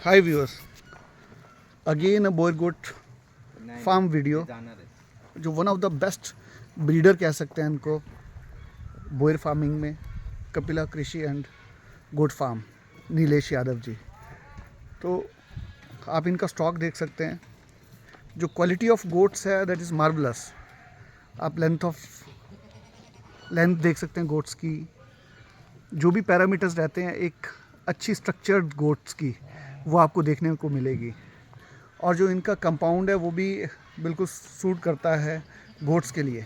Hi viewers, again a boer goat farm video जो one of the best breeder कह सकते हैं इनको बोयर फार्मिंग में, Kapila Krishi and goat farm, Nilesh Yadav ji. तो आप इनका स्टॉक देख सकते हैं, जो क्वालिटी ऑफ गोट्स है दैट इज़ मार्वलस। आप लेंथ देख सकते हैं गोट्स की, जो भी पैरामीटर्स रहते हैं एक अच्छी स्ट्रक्चर्ड गोट्स की वो आपको देखने को मिलेगी। और जो इनका कंपाउंड है वो भी बिल्कुल सूट करता है गोट्स के लिए।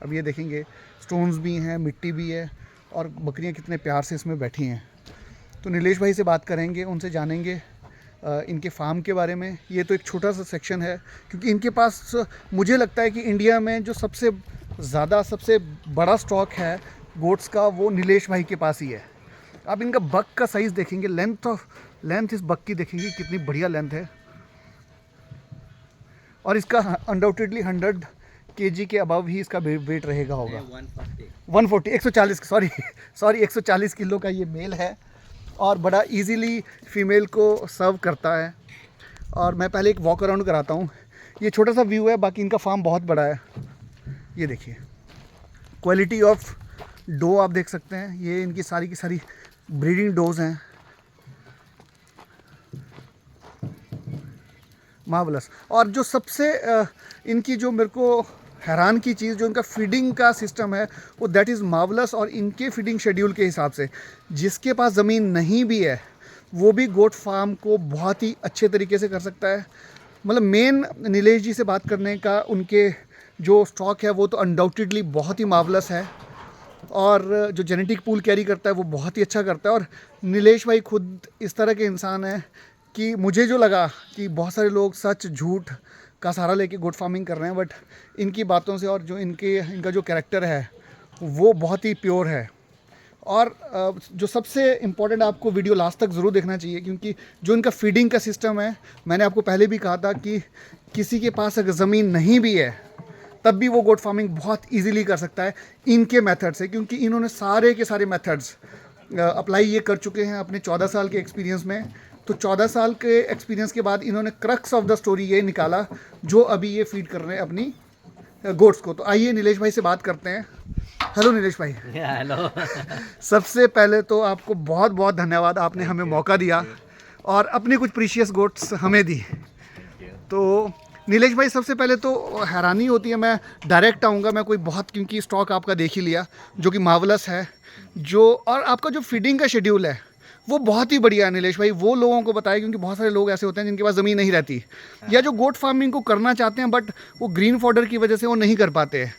अब ये देखेंगे स्टोन्स भी हैं, मिट्टी भी है और बकरियां कितने प्यार से इसमें बैठी हैं। तो नीलेश भाई से बात करेंगे, उनसे जानेंगे इनके फार्म के बारे में। ये तो एक छोटा सा सेक्शन है क्योंकि इनके पास मुझे लगता है कि इंडिया में जो सबसे ज़्यादा सबसे बड़ा स्टॉक है गोट्स का वो नीलेश भाई के पास ही है। आप इनका बक का साइज़ देखेंगे, लेंथ इस बक की देखेंगे कितनी बढ़िया लेंथ है। और इसका अनडाउटेडली 100 kg के अबव ही इसका वेट रहेगा होगा। 140 सॉरी 140 किलो का ये मेल है और बड़ा इजीली फीमेल को सर्व करता है। और मैं पहले एक वॉक अराउंड कराता हूँ। ये छोटा सा व्यू है, बाकी इनका फार्म बहुत बड़ा है। ये देखिए क्वालिटी ऑफ डो आप देख सकते हैं, ये इनकी सारी की सारी ब्रीडिंग डोज हैं, मार्वलस। और जो सबसे इनकी जो मेरे को हैरान की चीज़, जो इनका फीडिंग का सिस्टम है वो दैट इज़ मार्वलस। और इनके फीडिंग शेड्यूल के हिसाब से जिसके पास ज़मीन नहीं भी है वो भी गोट फार्म को बहुत ही अच्छे तरीके से कर सकता है। मतलब मेन नीलेश जी से बात करने का उनके जो स्टॉक है वो तो अनडाउटेडली बहुत ही मार्वलस है और जो जेनेटिक पूल कैरी करता है वो बहुत ही अच्छा करता है। और नीलेश भाई खुद इस तरह के इंसान हैं कि मुझे जो लगा कि बहुत सारे लोग सच झूठ का सहारा लेके गोट फार्मिंग कर रहे हैं, बट इनकी बातों से और जो इनका जो कैरेक्टर है वो बहुत ही प्योर है। और जो सबसे इम्पोर्टेंट, आपको वीडियो लास्ट तक ज़रूर देखना चाहिए क्योंकि जो इनका फीडिंग का सिस्टम है, मैंने आपको पहले भी कहा था कि किसी के पास अगर ज़मीन नहीं भी है तब भी वो गोट फार्मिंग बहुत ईजीली कर सकता है इनके मेथड से, क्योंकि इन्होंने सारे के सारे मेथड्स अप्लाई ये कर चुके हैं अपने 14 साल के एक्सपीरियंस में। तो 14 साल के एक्सपीरियंस के बाद इन्होंने क्रक्स ऑफ द स्टोरी ये निकाला जो अभी ये फीड कर रहे हैं अपनी गोट्स को। तो आइए नीलेश भाई से बात करते हैं। हेलो नीलेश भाई। हेलो। सबसे पहले तो आपको बहुत बहुत धन्यवाद, आपने हमें मौका दिया और अपनी कुछ प्रीशियस गोट्स हमें दी। तो नीलेश भाई, सबसे पहले तो हैरानी होती है, मैं डायरेक्ट आऊँगा, मैं कोई बहुत, क्योंकि स्टॉक आपका देख ही लिया जो कि मार्वलस है, जो और आपका जो फीडिंग का शेड्यूल है वो बहुत ही बढ़िया है। नीलेश भाई वो लोगों को बताए, क्योंकि बहुत सारे लोग ऐसे होते हैं जिनके पास ज़मीन नहीं रहती या जो गोट फार्मिंग को करना चाहते हैं बट वो ग्रीन फॉडर की वजह से वो नहीं कर पाते हैं।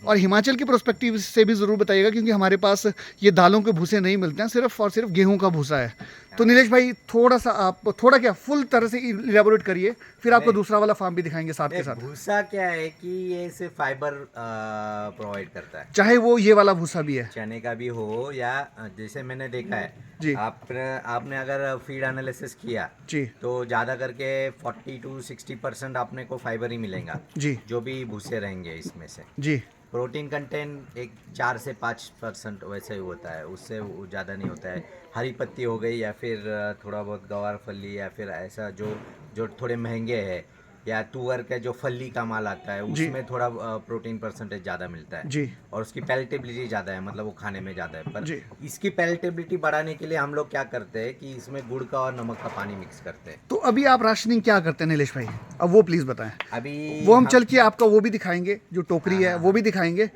और हिमाचल के प्रोस्पेक्टिव से भी ज़रूर बताइएगा, क्योंकि हमारे पास ये दालों के भूसे नहीं मिलते हैं, सिर्फ और सिर्फ गेहूं का भूसा है। तो नीलेश भाई थोड़ा सा आप क्या फुल तरह से इलेबोरेट करिए, फिर आपको दूसरा वाला फार्म भी दिखाएंगे साथ के साथ। भूसा क्या है कि ये सिर्फ फाइबर प्रोवाइड करता है, चाहे वो ये वाला भूसा भी है, चने का भी हो या जैसे मैंने देखा है जी आपने अगर फीड एनालिसिस किया जी तो ज़्यादा करके 40 to 60% आपने को फाइबर ही मिलेगा जी जो भी भूसे रहेंगे इसमें से। जी प्रोटीन कंटेंट एक 4 से 5% वैसे ही होता है, उससे ज़्यादा नहीं होता है। हरी पत्ती हो गई या फिर थोड़ा बहुत गवार फली या फिर ऐसा जो जो थोड़े महंगे है, या तुअर का जो फली का माल आता है जी उसमें थोड़ा प्रोटीन परसेंटेज ज़्यादा मिलता है जी और उसकी पैलेटेबिलिटी ज़्यादा है, मतलब वो खाने में ज़्यादा है। पर जी। इसकी पैलेटेबिलिटी बढ़ाने के लिए हम लोग क्या करते हैं कि इसमें गुड़ का और नमक का पानी मिक्स करते हैं। तो अभी आप राशनिंग क्या करते हैं नीलेश भाई, अब वो प्लीज़ बताएं। अभी वो हम चल के आपका वो भी दिखाएंगे, जो टोकरी है वो भी दिखाएंगे।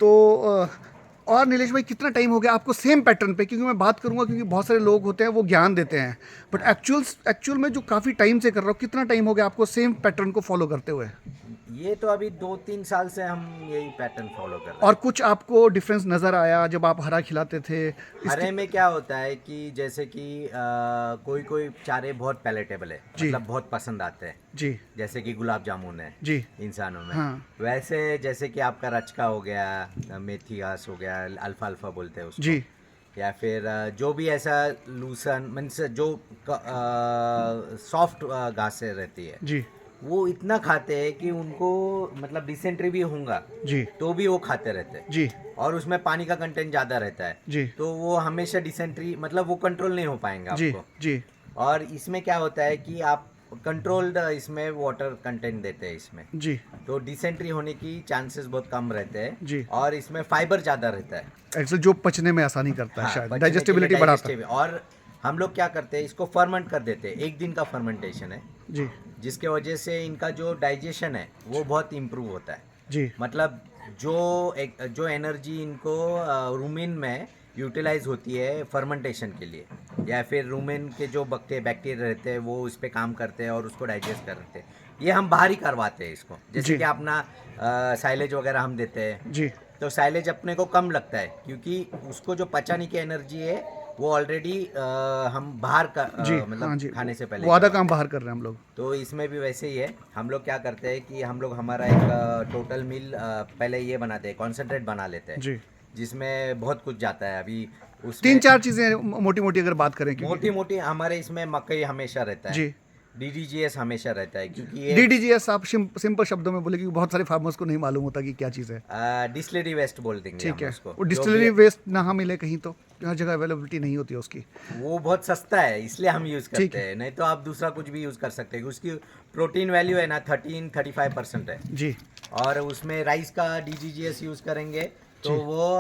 तो और नीलेश भाई कितना टाइम हो गया आपको सेम पैटर्न पे, क्योंकि मैं बात करूंगा क्योंकि बहुत सारे लोग होते हैं वो ज्ञान देते हैं, बट एक्चुअल में जो काफ़ी टाइम से कर रहा हूँ, कितना टाइम हो गया आपको सेम पैटर्न को फॉलो करते हुए? ये तो अभी 2-3 साल से हम यही पैटर्न फॉलो कर रहे हैं। और कुछ आपको डिफरेंस नज़र आया जब आप हरा खिलाते थे? हरे में क्या होता है कि जैसे कि कोई कोई चारे बहुत पैलेटेबल है, जी मतलब बहुत पसंद आते हैं, जी जैसे कि गुलाब जामुन है जी इंसानों में। हाँ वैसे जैसे कि आपका रचका हो गया, मेथी घास हो गया, अल्फा अल्फा बोलते हैं उसको, जी या फिर जो भी ऐसा लूसन मीन्स जो सॉफ्ट घासें रहती है जी वो इतना खाते हैं कि उनको मतलब डिसेंट्री भी होगा जी तो भी वो खाते रहते हैं। जी और उसमें पानी का कंटेंट ज़्यादा रहता है जी तो वो हमेशा डिसेंट्री मतलब वो कंट्रोल नहीं हो पाएगा जी आपको। जी और इसमें क्या होता है कि आप कंट्रोल्ड इसमें वाटर कंटेंट देते हैं इसमें, जी तो डिसेंट्री होने की चांसेस बहुत कम रहते हैं जी। और इसमें फाइबर ज़्यादा रहता है। एक्चुअली जो पचने में आसानी करता है, हाँ, शायद पचने के लिए डाइजेस्टिबिलिटी बढ़ाता है। digestive- और हम लोग क्या करते हैं, इसको फर्मेंट कर देते हैं, 1 दिन का फर्मेंटेशन है, जी जिसके वजह से इनका जो डाइजेशन है वो बहुत इम्प्रूव होता है। जी मतलब जो एनर्जी इनको रूमेन में यूटिलाइज होती है फर्मेंटेशन के लिए, या फिर रूमेन के जो बैक्टीरिया रहते हैं वो उस पर काम करते हैं और उसको डाइजेस्ट करते हैं, ये हम बाहर ही करवाते हैं इसको। जी। जैसे कि अपना साइलेज वगैरह हम देते हैं, जी तो साइलेज अपने को कम लगता है क्योंकि उसको जो पचाने की एनर्जी है वो ऑलरेडी हम बाहर का जी हाँ मतलब जी, खाने से पहले वो आधा करवाते काम बाहर कर रहे हैं हम लोग। हैं। तो इसमें भी वैसे ही है, हम लोग क्या करते हैं कि हम लोग हमारा एक टोटल मील पहले ये बनाते हैं, कॉन्सेंट्रेट बना लेते हैं, जी जिसमें बहुत कुछ जाता है। अभी उसमें 3-4 चीज़ें मोटी मोटी अगर बात करें, क्योंकि मोटी मोटी हमारे इसमें मकई हमेशा रहता है, जी DDGS हमेशा रहता है क्योंकि ये DDGS आप सिंपल शब्दों में बोले, क्योंकि बहुत सारे फार्मर्स को नहीं मालूम होता कि क्या चीज़ है। डिस्टिलरी वेस्ट बोल देंगे ठीक हम है, उसको। वो जो डिस्टिलरी भी- वेस्ट ना मिले कहीं, तो हर जगह अवेलेबिलिटी नहीं होती है उसकी। वो बहुत सस्ता है इसलिए हम यूज़ ठीक करते हैं, नहीं तो आप दूसरा कुछ भी यूज़ कर सकते हैं। उसकी प्रोटीन वैल्यू है ना 13-35% है, जी और उसमें राइस का DGGS यूज़ करेंगे तो जी। वो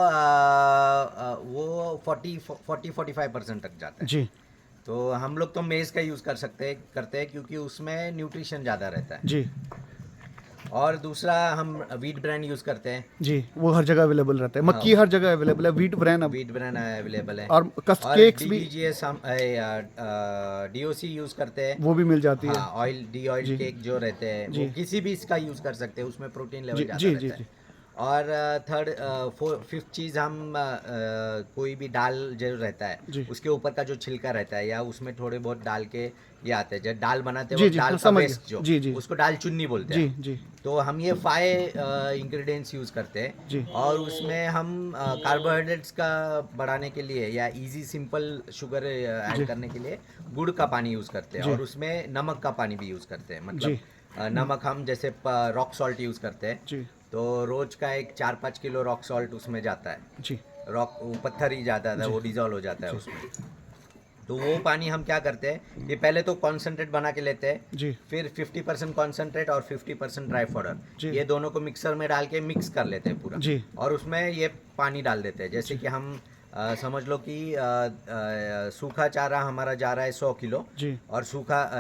40-45% तक जाता है। जी तो हम लोग तो मेज़ का यूज़ करते हैं क्योंकि उसमें न्यूट्रिशन ज़्यादा रहता है। जी और दूसरा हम वीट ब्रांड यूज़ करते हैं। जी, वो हर जगह अवेलेबल रहता है, मक्की हर जगह अवेलेबल है, व्हीट ब्रांड अब, वीट ब्रांड अवेलेबल है। और केक्स भी DGGS हम DOC यूज़ करते हैं। वो भी मिल जाती है। हाँ, ऑयल जी। केक जो रहते हैं जी। वो किसी भी इसका यूज़ कर सकते हैं, उसमें प्रोटीन लेवल जी ज़्यादा जी रहता जी है। जी और फिफ्थ चीज़ हम कोई भी दाल जो रहता है जी। उसके ऊपर का जो छिलका रहता है या उसमें थोड़े बहुत डाल के ये आते हैं, जब दाल बनाते हैं जी वो जी, दाल हाँ, का समझ वेस्ट गया। जो जी जी उसको दाल चुन्नी बोलते जी हैं। जी तो हम ये 5 इंग्रेडिएंट्स यूज़ करते हैं जी और उसमें हम कार्बोहाइड्रेट्स का बढ़ाने के लिए या इजी सिंपल शुगर जी। ऐड करने के लिए गुड़ का पानी यूज़ करते हैं, जी। और उसमें नमक का पानी भी यूज़ करते हैं। जी। मतलब नमक हम जैसे रॉक सॉल्ट यूज़ करते हैं, जी तो रोज का एक 4-5 किलो रॉक सॉल्ट उसमें जाता है। जी वो पत्थर ही जाता था, जी। वो डिजॉल्व हो जाता है उसमें। तो वो पानी हम क्या करते हैं कि पहले तो कॉन्सेंट्रेट बना के लेते हैं, जी फिर 50% कॉन्सेंट्रेट और 50% ड्राई जी। पाउडर, ये दोनों को मिक्सर में डाल के मिक्स कर लेते हैं पूरा, जी और उसमें ये पानी डाल देते हैं। जैसे कि हम समझ लो कि सूखा चारा हमारा जा रहा है 100 किलो जी और सूखा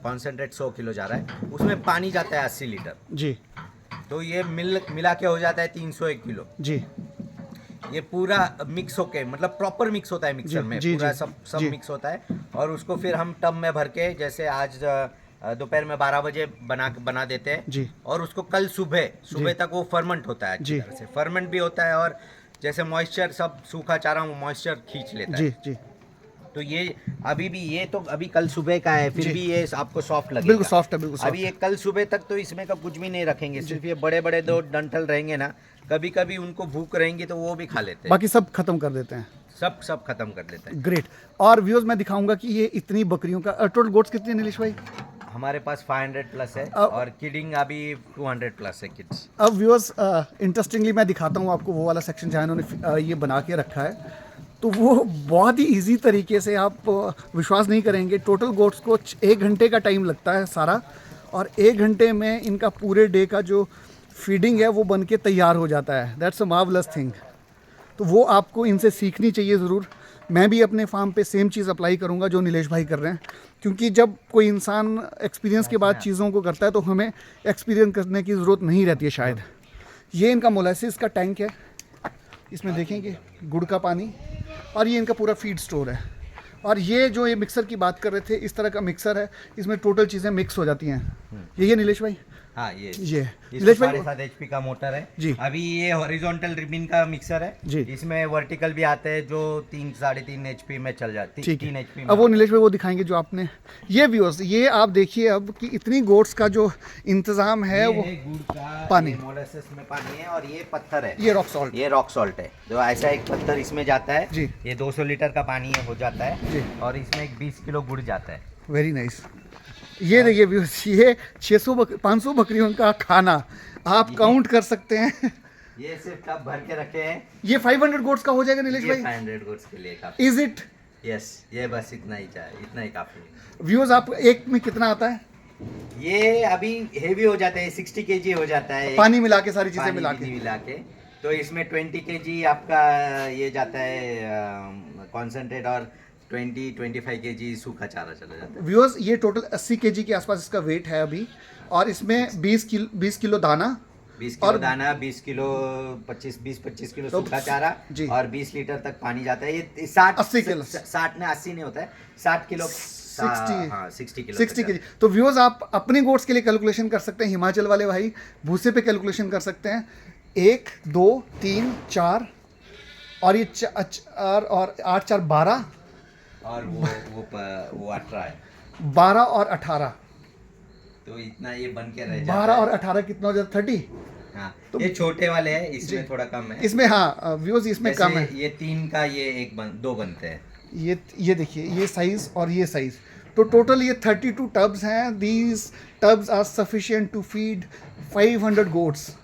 कॉन्सेंट्रेट 100 किलो जा रहा है, उसमें पानी जाता है 80 लीटर। जी तो ये मिला के हो जाता है 301 किलो। जी ये पूरा मिक्स होके, मतलब प्रॉपर मिक्स होता है मिक्सर जी, में, जी, पूरा जी, सब जी। मिक्स होता है, और उसको फिर हम टब में भर के, जैसे आज दोपहर में 12 बजे बना देते हैं, जी और उसको कल सुबह तक वो फर्मेंट होता है, अच्छी जी। तरह से फर्मेंट भी होता है, और जैसे मॉइस्चर सब सूखा चारा मॉइस्चर खींच लेता है। जी जी तो ये अभी कल सुबह का है, फिर जी। भी ये आपको सॉफ्ट लगेगा। बिल्कुल सॉफ्ट है, बिल्कुल अभी ये कल सुबह तक तो इसमें का कुछ भी नहीं रखेंगे, सिर्फ ये बड़े बड़े 2 डंठल रहेंगे ना, कभी कभी उनको भूख रहेंगी तो वो भी खा लेते हैं। बाकी सब खत्म कर देते हैं। सब खत्म कर देते हैं। ग्रेट। और व्यूअर्स मैं दिखाऊंगा कि ये इतनी बकरियों का टोटल गोट्स कितनी है नीलेश भाई? हमारे पास 500 प्लस है, अब- और किडिंग अभी 200 प्लस है किड्स। अब व्यूअर्स इंटरेस्टिंगली मैं दिखाता हूँ आपको वो वाला सेक्शन जहाँ इन्होंने ये बना के रखा है। तो वो बहुत ही इजी तरीके से, आप विश्वास नहीं करेंगे, टोटल गोट्स को 1 घंटे का टाइम लगता है सारा, और 1 घंटे में इनका पूरे डे का जो फीडिंग है वो बन के तैयार हो जाता है। That's a marvellous thing. तो वो आपको इनसे सीखनी चाहिए ज़रूर। मैं भी अपने फार्म पे सेम चीज़ अप्लाई करूँगा जो नीलेश भाई कर रहे हैं, क्योंकि जब कोई इंसान एक्सपीरियंस के बाद चीज़ों को करता है तो हमें एक्सपीरियंस करने की ज़रूरत नहीं रहती है शायद। ये इनका मोलासिस का टैंक है, इसमें देखेंगे गुड़ का पानी, और ये इनका पूरा फीड स्टोर है। और ये जो ये मिक्सर की बात कर रहे थे, इस तरह का मिक्सर है, इसमें टोटल चीज़ें मिक्स हो जाती हैं। ये नीलेश भाई? हाँ, ये नीलेश भाई 7.5 HP का मोटर है जी। अभी ये हॉरिजॉन्टल रिबिन का मिक्सर है जी। इसमें वर्टिकल भी आते हैं जो 3-3.5 HP में चल जाती है, ठीक 3 है। HP में। अब वो नीलेश भाई वो दिखाएंगे जो आपने ये व्यूअर्स, ये आप देखिए अब कि इतनी गोट्स का जो इंतज़ाम है वो ये गुड़ का पानी। ये मोलासेस में पानी है, और ये पत्थर है, ये रॉक सॉल्ट। ये रॉक सॉल्ट है, जो ऐसा एक पत्थर इसमें जाता है जी। ये 200 लीटर का पानी हो जाता है जी। और इसमें एक 20 किलो गुड़ जाता है। Very nice. ये देखिए व्यूअर्स, ये 500 बकरियों का खाना आप काउंट कर सकते हैं। ये सिर्फ कप भर के रखे हैं, ये 500 गोट्स का हो जाएगा नीलेश ये भाई? 500 गुड्स के लिए काफी। Is it? यस, ये बस इतना ही चाहिए, इतना ही काफ़ी है। व्यूअर्स आप एक में कितना आता है? ये अभी हेवी हो जाता है, 60 केजी हो जाता है। पानी मिला के सारी चीजें पानी मिला भी के। मिला के तो इसमें 20 केजी आपका ये जाता है कॉन्सेंट्रेट, और 20-25 केजी सूखा चारा चला जाता है। व्यूअर्स ये टोटल 80 केजी के आसपास इसका वेट है अभी, और इसमें 20 किलो दाना 20 किलो और दाना, 20 किलो 25 किलो तो सूखा चारा, जी। और 20 लीटर तक पानी जाता है। ये 60 80 किलो। 60 ने 80 नहीं होता है, 60 किलो 60 हाँ 60 किलो 60 तक केजी। तो व्यूअर्स आप अपने गोट्स के लिए कैलकुलेशन कर सकते हैं, हिमाचल वाले भाई भूसे पे कैलकुलेशन कर सकते हैं। 1 2 3 4 और ये 4 और 8 4 12, और वो 18 है, 12 और 18, तो इतना ये बन के रह 12 जाता है। और 18 कितना हो जाता है? 30। हाँ, तो- ये छोटे वाले हैं, इसमें जी। थोड़ा कम है। इसमें हाँ व्यूअर्स इसमें जैसे कम है। ये 3 का ये दो बनते हैं। ये देखिए ये साइज और ये साइज, तो टोटल ये 32 टब्स हैं। These tubs are sufficient to feed 500 goats.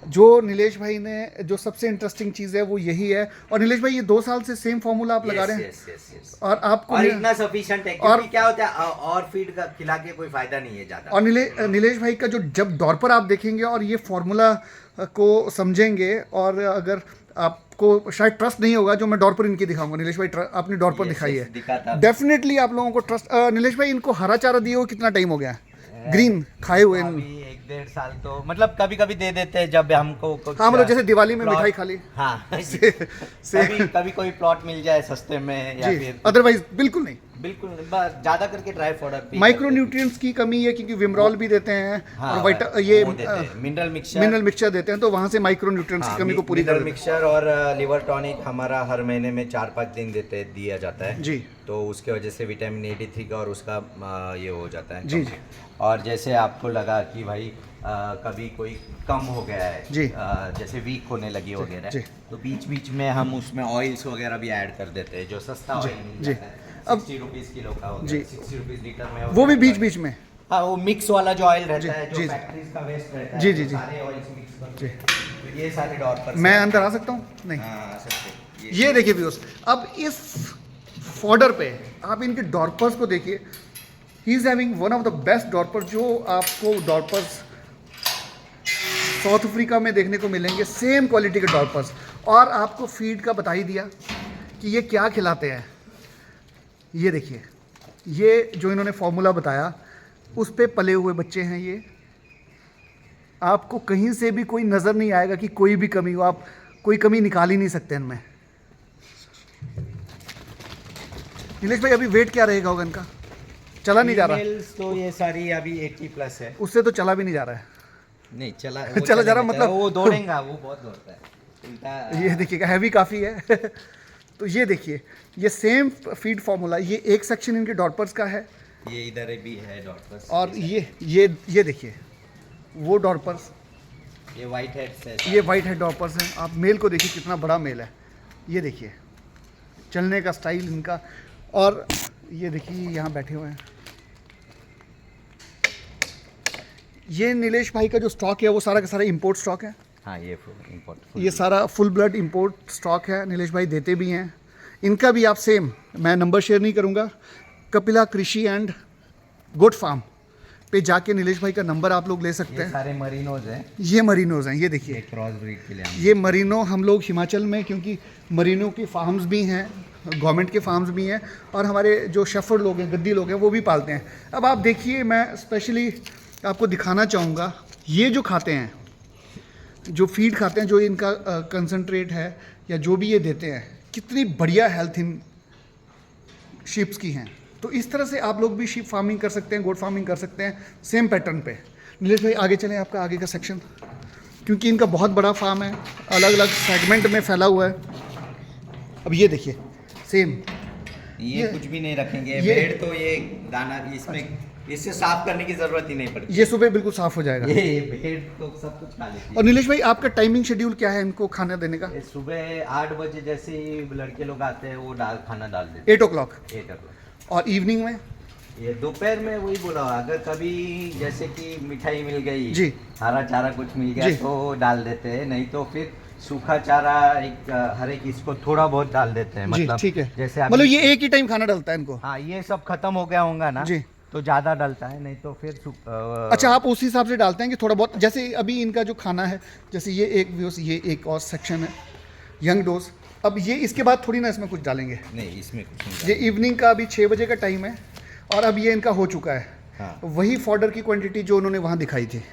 जो नीलेश भाई ने जो सबसे इंटरेस्टिंग चीज़ है वो यही है। और नीलेश भाई ये 2 साल से सेम फार्मूला आप लगा रहे हैं, यस। और आपको और इतना सफिशिएंट है, और- क्योंकि क्या होता है और फीड का खिला के कोई फायदा नहीं है ज्यादा। और नीलेश भाई का जो जब दौर पर आप देखेंगे और ये फार्मूला को समझेंगे, और अगर आपको शायद ट्रस्ट नहीं होगा जो मैं डोर पर इनकी दिखाऊंगा, नीलेश भाई आपने डोर पर Yes, दिखाई yes, दिखाता है, हूं। डेफिनेटली आप लोगों को ट्रस्ट। नीलेश भाई इनको हरा चारा दिए हुए कितना टाइम हो गया है? ग्रीन खाए हुए अभी 1-1.5 साल तो मतलब कभी कभी दे देते हैं जब हमको कुछ हाँ, मतलब जैसे दिवाली में plot- मिठाई खा ली। हाँ से कभी कोई प्लॉट मिल जाए सस्ते में, या जी, फिर अदरवाइज बिल्कुल नहीं। बिल्कुल ज्यादा करके ड्राई फॉडर माइक्रो न्यूट्रिएंट्स की कमी है क्योंकि विमरॉल भी देते हैं, और ये मिनरल मिक्सचर, मिनरल मिक्सचर देते हैं, तो वहाँ से माइक्रो न्यूट्रिएंट्स की कमी को पूरी कर मिनरल देते मिक्सचर और लिवर टॉनिक हमारा हर महीने में 4-5 दिन दिया जाता है जी। तो उसके वजह से विटामिन A-D3 का और उसका ये हो जाता है जी, कम। और जैसे आपको लगा कि भाई कभी कोई कम हो गया है, जी। जैसे वीक होने लगी जी। वगैरह, तो बीच बीच में हम उसमें ऑयल्स वगैरह भी ऐड कर देते हैं, जो सस्ता ऑयल मिल जी। जाता है। अब 60 रुपीज़ किलो का हो जी। गया, 60 रुपीज़ लीटर में हो वो भी गया। बीच बीच में। हाँ, वो मिक्स वाला जो ऑयल रहता जी, है, जो जी, जी। फैक्ट्रीज का वेस्ट रहता है, जी, तो जी, जी। सारे ऑयल्स मिक्स करके, जी। तो ये सारे डॉट पर मैं अंदर आ सकता हूँ? नहीं। हाँ, आ सकते हैं। ये देखिए व्यूअर्स, अब इस फॉडर पे आप इनके डॉर्पर्स को देखिए। He is having one of the best Dorper जो आपको डॉर्पर्स साउथ अफ्रीका में देखने को मिलेंगे, सेम क्वालिटी के डॉर्पर्स। और आपको फीड का बता ही दिया कि ये क्या खिलाते हैं। ये देखिए, ये जो इन्होंने फॉर्मूला बताया उस पे पले हुए बच्चे हैं ये। आपको कहीं से भी कोई नज़र नहीं आएगा कि कोई भी कमी हो, आप कोई कमी निकाल ही नहीं सकते इनमें। नीलेश भाई अभी वेट क्या रहेगा होगा इनका? चला नहीं जा रहा? Females तो ये सारी अभी 80 प्लस है। उससे तो चला भी नहीं जा रहा है। नहीं चला चला जा रहा मतलब वो दौड़ेगा, वो बहुत दौड़ता है उल्टा। ये देखिएगा, हैवी काफ़ी है। तो ये देखिए, ये सेम फीड फार्मूला, ये एक सेक्शन इनके डॉर्पर्स का है, ये इधर भी है डॉटर्स, और ये देखिए वो डॉर्पर्स, ये वाइट हेड्स है। ये वाइट हेड डॉर्पर्स हैं। आप मेल को देखिए कितना बड़ा मेल है, ये देखिए चलने का स्टाइल इनका। और ये देखिए यहाँ बैठे हुए हैं। ये नीलेश भाई का जो स्टॉक है वो सारा का सारा इंपोर्ट स्टॉक है। हाँ, ये इम्पोर्टेंट, ये सारा फुल ब्लड इंपोर्ट स्टॉक है, नीलेश भाई देते भी हैं। इनका भी आप सेम, मैं नंबर शेयर नहीं करूँगा, Kapila Krishi and good farm पे जाके नीलेश भाई का नंबर आप लोग ले सकते ये हैं। सारे मरीनोज हैं, ये मरीनोज हैं, ये देखिए, ये क्रॉस ब्रीड के लिए ये मरीनो हम लोग हिमाचल में, क्योंकि मरीनो के फार्म्स भी हैं, गवर्नमेंट के फार्म्स भी हैं, और हमारे जो शेफर्ड लोग हैं, गद्दी लोग हैं, वो भी पालते हैं। अब आप देखिए, मैं स्पेशली आपको दिखाना चाहूँगा, ये जो खाते हैं, जो फीड खाते हैं, जो इनका कंसंट्रेट है या जो भी ये देते हैं, कितनी बढ़िया हेल्थ इन शीप्स की हैं। तो इस तरह से आप लोग भी शीप फार्मिंग कर सकते हैं, गोट फार्मिंग कर सकते हैं, सेम पैटर्न पे। नीलेश भाई आगे चलें, आपका आगे का सेक्शन, क्योंकि इनका बहुत बड़ा फार्म है, अलग अलग सेगमेंट में फैला हुआ है। अब ये देखिए सेम, ये कुछ भी नहीं रखेंगे, ये- भेड़ तो ये दाना इसमें इससे साफ करने की जरूरत ही नहीं पड़ती, ये सुबह बिल्कुल साफ़ हो जाएगा। ये भेड़ तो सब कुछ खा लेती और है। नीलेश भाई आपका टाइमिंग शेड्यूल क्या है इनको खाना देने का? ये सुबह 8 बजे जैसे ही लड़के लोग आते हैं वो खाना डाल देते 8 o'clock। हैं 8 o'clock। और इवनिंग में? ये दोपहर में वही बोला, अगर कभी जैसे कि मिठाई मिल गई जी। हरा चारा कुछ मिल गया जी। तो डाल देते हैं, नहीं तो फिर सूखा चारा एक हर एक इसको थोड़ा बहुत डाल देते हैं, जी मतलब ठीक है, जैसे अभी- मतलब ये एक ही टाइम खाना डलता है इनको? हाँ, ये सब खत्म हो गया होगा ना जी। तो ज़्यादा डलता है, नहीं तो फिर अच्छा, आप उस हिसाब से डालते हैं कि थोड़ा बहुत, जैसे अभी इनका जो खाना है, जैसे ये एक व्यूज, ये एक और सेक्शन है यंग डोज, अब ये इसके बाद थोड़ी ना इसमें कुछ डालेंगे, नहीं इसमें कुछ नहीं ये इवनिंग का अभी 6 बजे का टाइम है और अब ये इनका हो चुका है। हाँ। वही फॉडर की क्वांटिटी जो उन्होंने वहाँ दिखाई थी।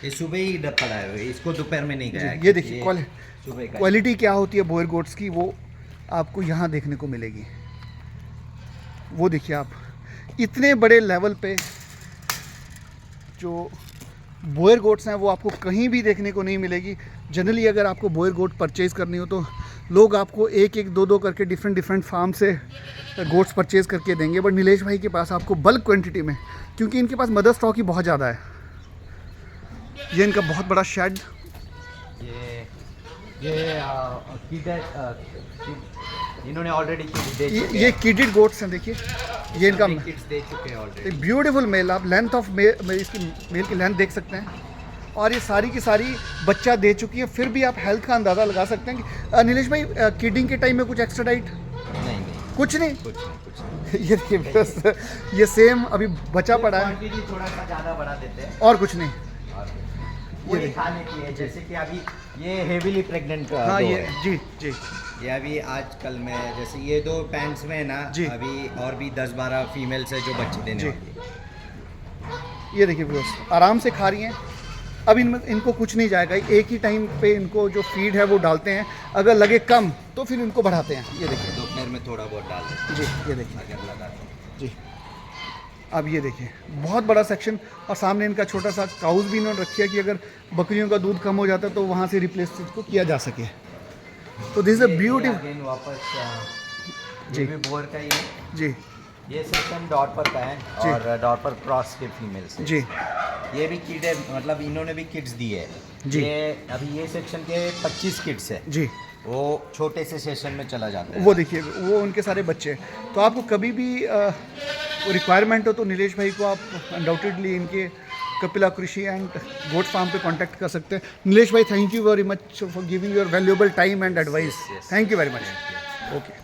ये सुबह ही पड़ा है, इसको दोपहर में नहीं गया है, ये देखिए सुबह का क्वालिटी क्या होती है बोयर गोट्स की, वो आपको यहाँ देखने को मिलेगी। वो देखिए आप, इतने बड़े लेवल पे जो बोयर गोट्स हैं वो आपको कहीं भी देखने को नहीं मिलेगी। जनरली अगर आपको बोयर गोट परचेज़ करनी हो तो लोग आपको एक एक दो दो करके डिफरेंट फार्म से गोट्स परचेज़ करके देंगे, बट नीलेश भाई के पास आपको बल्क क्वांटिटी में, क्योंकि इनके पास मदर स्टॉक ही बहुत ज़्यादा है। ये इनका बहुत बड़ा शेड, इन्होंने ऑलरेडी दे चुके ये किडेड गोट्स हैं। देखिए ये इनका किड्स दे चुके हैं ऑलरेडी। ब्यूटीफुल मेल, आप लेंथ ऑफ इसकी मेल की लेंथ देख सकते हैं, और ये सारी की सारी बच्चा दे चुकी है। फिर भी आप हेल्थ का अंदाज़ा लगा सकते हैं कि नीलेश भाई किडिंग के टाइम में कुछ एक्स्ट्रा डाइट? नहीं कुछ नहीं। कुछ नहीं। ये देखिए बस ये सेम अभी बचा पड़ा है, क्वांटिटी थोड़ा सा ज़्यादा बढ़ा देते हैं और कुछ नहीं। और ये खाने की है, जैसे कि अभी ये हेवीली प्रेग्नेंट हाँ ये जी जी ये अभी आजकल में जैसे ये 2 पैंट्स में है ना, जी। अभी और भी 10-12 फीमेल्स है जो बच्चे देने जी। वाली है। ये देखिए व्यूअर्स आराम से खा रही हैं। अब इनको कुछ नहीं जाएगा, एक ही टाइम पे इनको जो फीड है वो डालते हैं, अगर लगे कम तो फिर इनको बढ़ाते हैं। ये देखिए दोपहर में थोड़ा बहुत डाल देते जी, ये देखिए हैं, अगर लगा तो। जी। अब ये देखिए बहुत बड़ा सेक्शन, और सामने इनका छोटा सा काउस भी इन्होंने रखी है कि अगर बकरियों का दूध कम हो जाता है तो वहाँ से रिप्लेस इसको किया जा सके। तो this is a beautiful. Again वापस जी। ये भी बोर का ही है। जी ये सेक्शन डॉर्पर का है जी। और डॉर्पर क्रॉस के फीमेल्स है। जी ये भी किड है, मतलब इन्होंने भी किड्स दिए है। जी। ये अभी ये सेक्शन के 25 किड्स है, जी, वो छोटे से सेशन में चला जाता है। वो देखिए वो उनके सारे बच्चे। तो आपको कभी भी रिक्वायरमेंट हो तो नीलेश भाई को आप अनडाउटेडली इनके Kapila Krishi and goat farm पे कांटेक्ट कर सकते हैं। नीलेश भाई, thank you very much for giving your valuable time and advice. yes. Thank you very much. Okay.